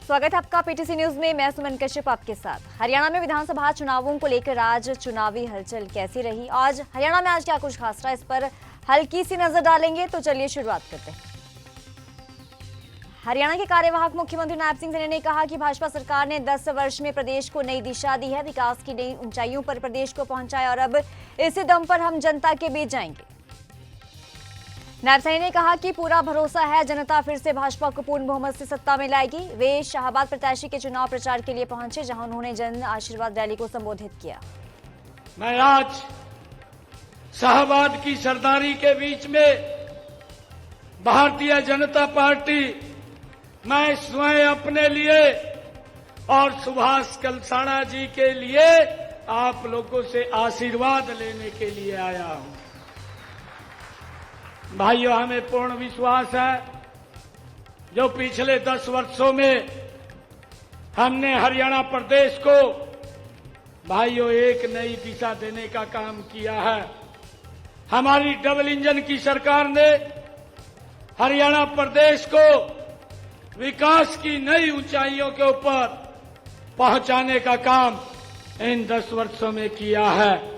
स्वागत है आपका पीटीसी न्यूज में। मैं सुमन कश्यप आपके साथ। हरियाणा में विधानसभा चुनावों को लेकर आज चुनावी हलचल कैसी रही, आज हरियाणा में आज क्या कुछ खास रहा, इस पर हल्की सी नजर डालेंगे। तो चलिए शुरुआत करते हैं। हरियाणा के कार्यवाहक मुख्यमंत्री नायब सिंह सैनी ने कहा कि भाजपा सरकार ने 10 वर्ष में प्रदेश को नई दिशा दी है, विकास की नई ऊंचाइयों पर प्रदेश को पहुंचाया और अब इसी दम पर हम जनता के बीच जाएंगे। नायब सैनी ने कहा कि पूरा भरोसा है, जनता फिर से भाजपा को पूर्ण बहुमत से सत्ता में लाएगी। वे शाहबाद प्रत्याशी के चुनाव प्रचार के लिए पहुंचे, जहां उन्होंने जन आशीर्वाद रैली को संबोधित किया। मैं आज शाहबाद की सरदारी के बीच में भारतीय जनता पार्टी, मैं स्वयं अपने लिए और सुभाष कलसाणा जी के लिए आप लोगों से आशीर्वाद लेने के लिए आया हूं। भाइयों, हमें पूर्ण विश्वास है, जो पिछले 10 वर्षों में हमने हरियाणा प्रदेश को भाइयों एक नई दिशा देने का काम किया है। हमारी डबल इंजन की सरकार ने हरियाणा प्रदेश को विकास की नई ऊंचाइयों के ऊपर पहुंचाने का काम इन 10 वर्षों में किया है।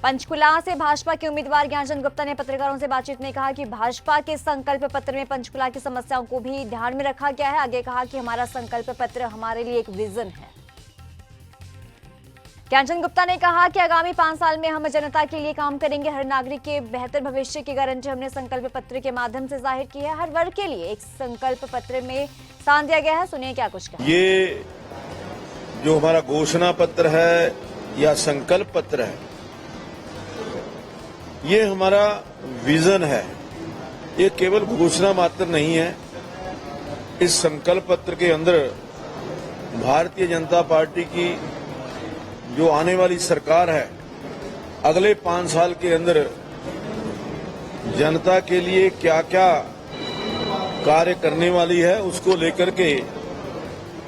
पंचकुला से भाजपा के उम्मीदवार ज्ञानचंद गुप्ता ने पत्रकारों से बातचीत में कहा कि भाजपा के संकल्प पत्र में पंचकुला की समस्याओं को भी ध्यान में रखा गया है। आगे कहा कि हमारा संकल्प पत्र हमारे लिए एक विजन है। ज्ञानचंद गुप्ता ने कहा कि आगामी 5 साल में हम जनता के लिए काम करेंगे। हर नागरिक के बेहतर भविष्य की गारंटी हमने संकल्प पत्र के माध्यम से जाहिर की है। हर वर्ग के लिए एक संकल्प पत्र में स्थान दिया गया है। सुनिए क्या कुछ कहा। ये जो हमारा घोषणा पत्र है या संकल्प पत्र है, ये हमारा विजन है। ये केवल घोषणा मात्र नहीं है। इस संकल्प पत्र के अंदर भारतीय जनता पार्टी की जो आने वाली सरकार है, अगले 5 साल के अंदर जनता के लिए क्या क्या कार्य करने वाली है, उसको लेकर के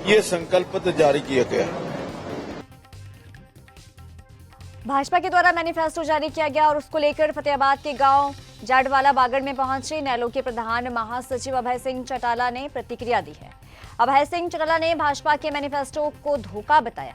ये संकल्प पत्र जारी किया गया है। भाजपा के द्वारा मैनिफेस्टो जारी किया गया और उसको लेकर फतेहाबाद के गांव जाडवाला बागड़ में पहुंचे नैलो के प्रधान महासचिव अभय सिंह चौटाला ने प्रतिक्रिया दी है। अभय सिंह चौटाला ने भाजपा के मैनिफेस्टो को धोखा बताया।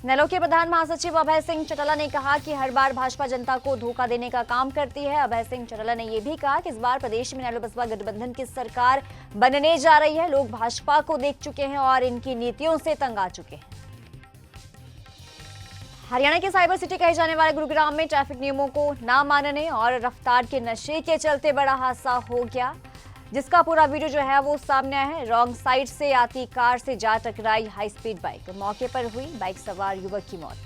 नैलो के प्रधान महासचिव अभय सिंह चौटाला ने कहा कि हर बार भाजपा जनता को धोखा देने का काम करती है। अभय सिंह चौटाला ने यह भी कहा कि इस बार प्रदेश में नैलो बसपा गठबंधन की सरकार बनने जा रही है। लोग भाजपा को देख चुके हैं और इनकी नीतियों से तंग आ चुके हैं। हरियाणा के साइबर सिटी कहे जाने वाले गुरुग्राम में ट्रैफिक नियमों को ना मानने और रफ्तार के नशे के चलते बड़ा हादसा हो गया, जिसका पूरा वीडियो जो है वो सामने आया है। रॉन्ग साइड से आती कार से जा टकराई हाई स्पीड बाइक, मौके पर हुई बाइक सवार युवक की मौत।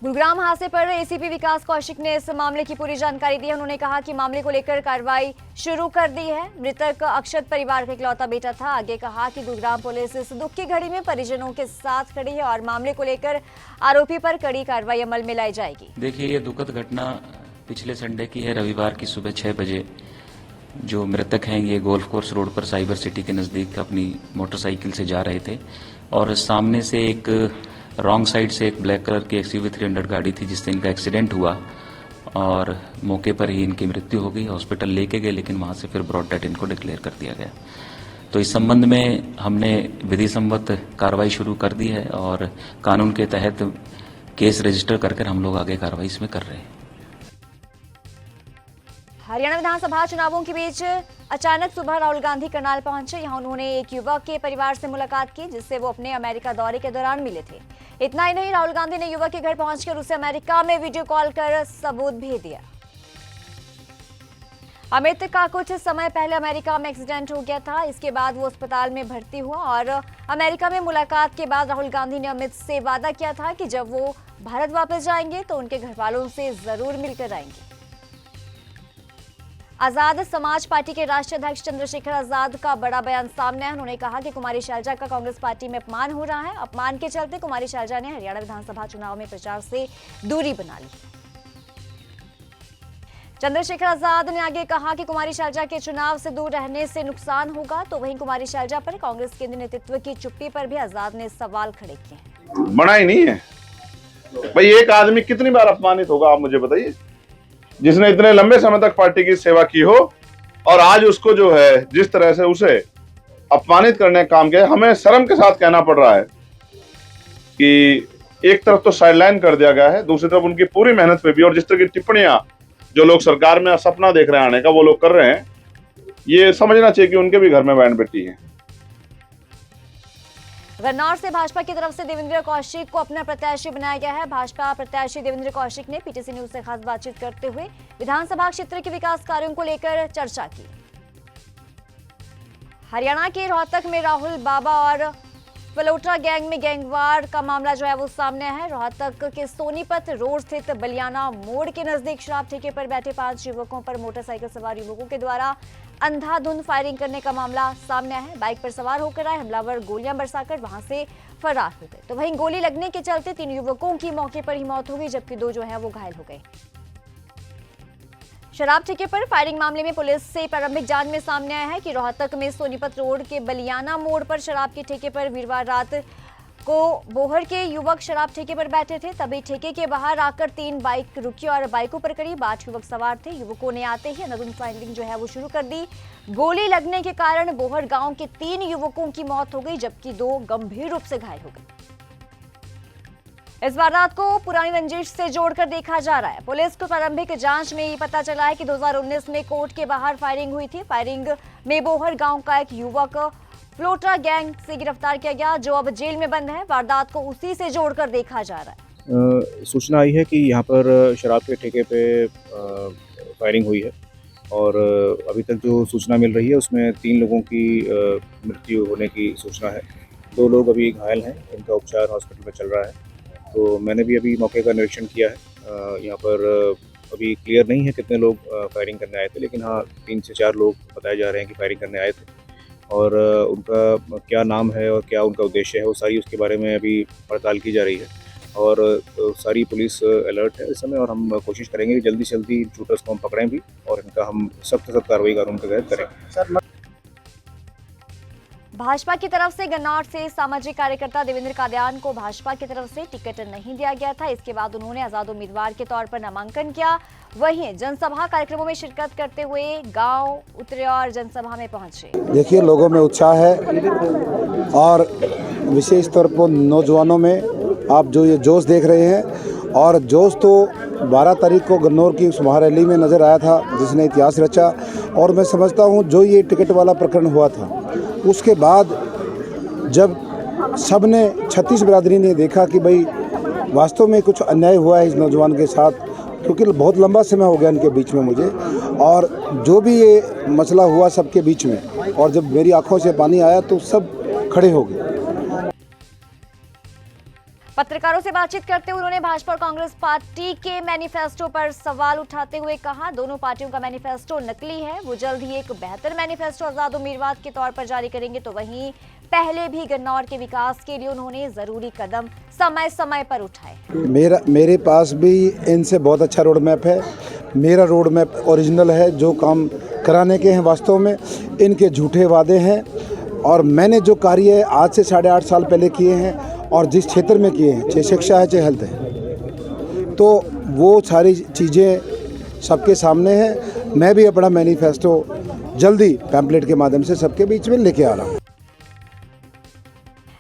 गुरुग्राम हादसे पर एसीपी विकास कौशिक ने इस मामले की पूरी जानकारी दी है। उन्होंने कहा कि मामले को लेकर कार्रवाई शुरू कर दी है। मृतक अक्षत परिवार का इकलौता बेटा था। आगे कहा कि गुरुग्राम पुलिस इस दुख की घड़ी में परिजनों के साथ खड़ी है और मामले को लेकर आरोपी पर कड़ी कार्रवाई अमल में लाई जाएगी। देखिए, ये दुखद घटना पिछले संडे की है। रविवार की सुबह 6 बजे जो मृतक हैं, ये गोल्फ कोर्स रोड पर साइबर सिटी के नजदीक अपनी मोटरसाइकिल से जा रहे थे और सामने से एक रॉन्ग साइड से एक ब्लैक कलर की एक्सयूवी 300 गाड़ी थी, जिससे इनका एक्सीडेंट हुआ और मौके पर ही इनकी मृत्यु हो गई। हॉस्पिटल लेके गए, लेकिन वहां से फिर ब्रॉड डेथ इनको डिक्लेयर कर दिया गया। तो इस संबंध में हमने विधि सम्मत कार्रवाई शुरू कर दी है और कानून के तहत केस रजिस्टर करके हम लोग आगे कार्रवाई इसमें कर रहे हैं। हरियाणा विधानसभा चुनावों के बीच अचानक सुबह राहुल गांधी करनाल पहुंचे। यहां उन्होंने एक युवक के परिवार से मुलाकात की, जिससे वो अपने अमेरिका दौरे के दौरान मिले थे। इतना ही नहीं, राहुल गांधी ने युवक के घर पहुंचकर उसे अमेरिका में वीडियो कॉल कर सबूत भी दिया। अमित का कुछ समय पहले अमेरिका में एक्सीडेंट हो गया था। इसके बाद वो अस्पताल में भर्ती हुआ और अमेरिका में मुलाकात के बाद राहुल गांधी ने अमित से वादा किया था कि जब वो भारत वापस जाएंगे तो उनके घर वालों से जरूर मिलकर आएंगे। आजाद समाज पार्टी के राष्ट्रीय अध्यक्ष चंद्रशेखर आजाद का बड़ा बयान सामने है। उन्होंने कहा कि कुमारी शैलजा का कांग्रेस पार्टी में अपमान हो रहा है। अपमान के चलते कुमारी शैलजा ने हरियाणा विधानसभा चुनाव में प्रचार से दूरी बना ली। चंद्रशेखर आजाद ने आगे कहा कि कुमारी शैलजा के चुनाव से दूर रहने से नुकसान होगा। तो वहीं कुमारी शैलजा पर कांग्रेस केंद्रीय नेतृत्व की चुप्पी पर भी आजाद ने सवाल खड़े किए। बना ही नहीं है भाई। एक आदमी कितनी बार अपमानित होगा, आप मुझे बताइए। जिसने इतने लंबे समय तक पार्टी की सेवा की हो, और आज उसको जो है जिस तरह से उसे अपमानित करने का काम किया, हमें शर्म के साथ कहना पड़ रहा है कि एक तरफ तो साइडलाइन कर दिया गया है, दूसरी तरफ उनकी पूरी मेहनत पे भी, और जिस तरह की टिप्पणियां जो लोग सरकार में सपना देख रहे हैं आने का वो लोग कर रहे हैं, ये समझना चाहिए कि उनके भी घर में बहन बेटी है। गन्नौर से भाजपा की तरफ से देवेंद्र कौशिक को अपना प्रत्याशी बनाया गया है। भाजपा प्रत्याशी देवेंद्र कौशिक ने पीटीसी न्यूज से खास बातचीत करते हुए विधानसभा क्षेत्र के विकास कार्यों को लेकर चर्चा की। हरियाणा के रोहतक में राहुल बाबा और फलोट्रा गैंग में गैंगवार का मामला जो है वो सामने है। रोहतक के सोनीपत रोड स्थित बलियाना मोड़ के नजदीक शराब ठेके पर बैठे 5 युवकों पर मोटरसाइकिल सवार युवकों के द्वारा अंधाधुंध फायरिंग करने का मामला सामने है। बाइक पर सवार होकर आए हमलावर गोलियां बरसाकर वहां से फरार हो गए, तो वहीं गोली लगने के चलते 3 युवकों की मौके पर ही मौत हो गई, जबकि 2 जो है वो घायल हो गए। शराब ठेके पर फायरिंग मामले में पुलिस से प्रारंभिक जांच में सामने आया है कि रोहतक में सोनीपत रोड के बलियाना मोड़ पर शराब के ठेके पर वीरवार रात को बोहर के युवक शराब ठेके पर बैठे थे। तभी ठेके के बाहर आकर 3 बाइक रुकी और बाइकों पर करीब 8 युवक सवार थे। युवकों ने आते ही अंधाधुंध फायरिंग जो है वो शुरू कर दी। गोली लगने के कारण बोहर गांव के 3 युवकों की मौत हो गई, जबकि 2 गंभीर रूप से घायल हो गए। इस वारदात को पुरानी रंजिश से जोड़कर देखा जा रहा है। पुलिस को प्रारंभिक जांच में ये पता चला है कि 2019 में कोर्ट के बाहर फायरिंग हुई थी। फायरिंग में बोहर गांव का एक युवक फ्लोट्रा गैंग से गिरफ्तार किया गया, जो अब जेल में बंद है। वारदात को उसी से जोड़कर देखा जा रहा है। सूचना आई है कि यहाँ पर शराब के ठेके पे फायरिंग हुई है और अभी तक जो सूचना मिल रही है उसमें 3 लोगों की मृत्यु होने की सूचना है। 2 लोग अभी घायल हैं, इनका उपचार हॉस्पिटल में चल रहा है। तो मैंने भी अभी मौके का निरीक्षण किया है। यहाँ पर अभी क्लियर नहीं है कितने लोग फायरिंग करने आए थे, लेकिन हाँ 3 से 4 लोग बताए जा रहे हैं कि फायरिंग करने आए थे। और उनका क्या नाम है और क्या उनका उद्देश्य है वो सारी उसके बारे में अभी पड़ताल की जा रही है। और सारी पुलिस अलर्ट है इस समय, और हम कोशिश करेंगे कि जल्दी से जल्दी शूटर्स को हम पकड़ें भी और इनका हम सख्त कार्रवाई कानून के तहत करें। भाजपा की तरफ से गन्नौर से सामाजिक कार्यकर्ता देवेंद्र कादियान को भाजपा की तरफ से टिकट नहीं दिया गया था। इसके बाद उन्होंने आजाद उम्मीदवार के तौर पर नामांकन किया। वहीं जनसभा कार्यक्रमों में शिरकत करते हुए गांव उतरे और जनसभा में पहुंचे। देखिए, लोगों में उत्साह है और विशेष तौर पर नौजवानों में आप जो ये जोश देख रहे हैं, और जोश तो 12 तारीख को गन्नौर की उस महारैली में नज़र आया था जिसने इतिहास रचा। और मैं समझता हूँ जो ये टिकट वाला प्रकरण हुआ था, उसके बाद जब सब ने 36 बिरादरी ने देखा कि भाई वास्तव में कुछ अन्याय हुआ है इस नौजवान के साथ, क्योंकि बहुत लंबा समय हो गया इनके बीच में मुझे, और जो भी ये मसला हुआ सबके बीच में, और जब मेरी आंखों से पानी आया तो सब खड़े हो गए। पत्रकारों से बातचीत करते हुए उन्होंने भाजपा और कांग्रेस पार्टी के मैनिफेस्टो पर सवाल उठाते हुए कहा, दोनों पार्टियों का मैनिफेस्टो नकली है। वो जल्द ही एक बेहतर मैनिफेस्टो आजाद उम्मीदवार के तौर पर जारी करेंगे। तो वहीं पहले भी गन्नौर के विकास के लिए उन्होंने जरूरी कदम समय समय पर उठाए। मेरे पास भी इनसे बहुत अच्छा रोड मैप है। मेरा रोड मैप ओरिजिनल है, जो काम कराने के हैं वास्तव में इनके झूठे वादे हैं। और मैंने जो कार्य आज से 8.5 साल पहले किए हैं और जिस क्षेत्र में किए हैं, चाहे शिक्षा है चाहे हेल्थ है, तो वो सारी चीज़ें सबके सामने हैं। मैं भी अपना मैनिफेस्टो जल्दी पैम्पलेट के माध्यम से सबके बीच में लेके आ रहा हूँ।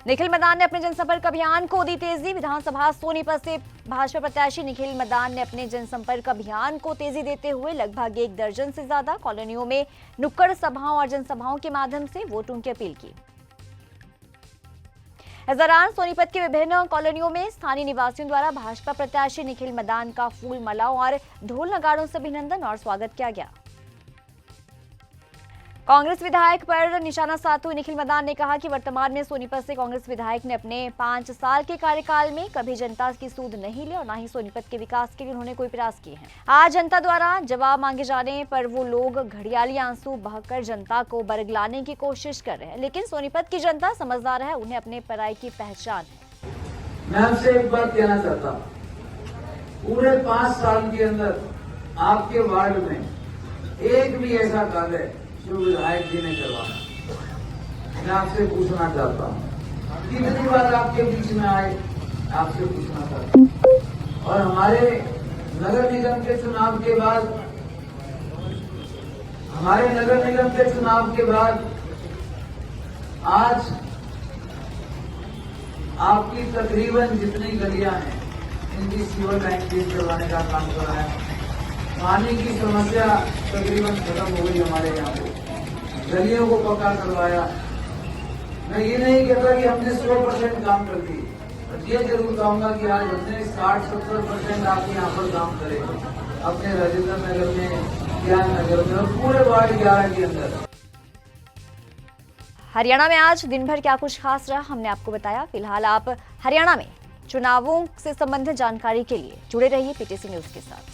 निखिल मदान ने अपने जनसंपर्क अभियान को दी तेजी। विधानसभा सोनीपत से भाजपा प्रत्याशी निखिल मदान ने अपने जनसंपर्क अभियान को तेजी देते हुए लगभग 1 दर्जन से ज्यादा कॉलोनियों में नुक्कड़ सभाओं और जनसभाओं के माध्यम से वोटों की अपील की। इस दौरान सोनीपत के विभिन्न कॉलोनियों में स्थानीय निवासियों द्वारा भाजपा प्रत्याशी निखिल मदान का फूल मालाओं और ढोल नगाड़ों से अभिनंदन और स्वागत किया गया। कांग्रेस विधायक पर निशाना साधते हुए निखिल मदान ने कहा कि वर्तमान में सोनीपत से कांग्रेस विधायक ने अपने 5 साल के कार्यकाल में कभी जनता की सूद नहीं ली और न ही सोनीपत के विकास के लिए उन्होंने कोई प्रयास किए हैं। आज जनता द्वारा जवाब मांगे जाने पर वो लोग घड़ियाली आंसू बहाकर जनता को बरगलाने की कोशिश कर रहे हैं, लेकिन सोनीपत की जनता समझदार है, उन्हें अपने पराई की पहचान है। मैं आपसे एक बात कहना चाहता हूँ, पूरे 5 साल के अंदर आपके वार्ड में एक भी ऐसा कार्य जो विधायक जी ने करवाया, मैं आपसे पूछना चाहता हूँ कितनी बार आपके बीच में आए, आपसे पूछना चाहता हूँ। और हमारे नगर निगम के चुनाव के बाद हमारे नगर निगम के चुनाव के बाद आज आपकी तकरीबन जितनी गलियां हैं इनकी सीवर लाइन चेंज करवाने का काम कर रहा है। पानी की समस्या तकरीबन खत्म हो गई हमारे यहाँ पे, गलियों को पक्का करवाया। मैं ये नहीं कहता कि हमने 100% काम कर दी, पर ये जरूर कहूंगा कि आज हमने 60-70% आप यहाँ पर काम करे अपने राजेंद्र नगर में, ज्ञान नगर में और पूरे वार्ड 11 के अंदर। हरियाणा में आज दिन भर क्या कुछ खास रहा हमने आपको बताया। फिलहाल आप हरियाणा में चुनावों से संबंधित जानकारी के लिए जुड़े रहिए पीटीसी न्यूज के साथ।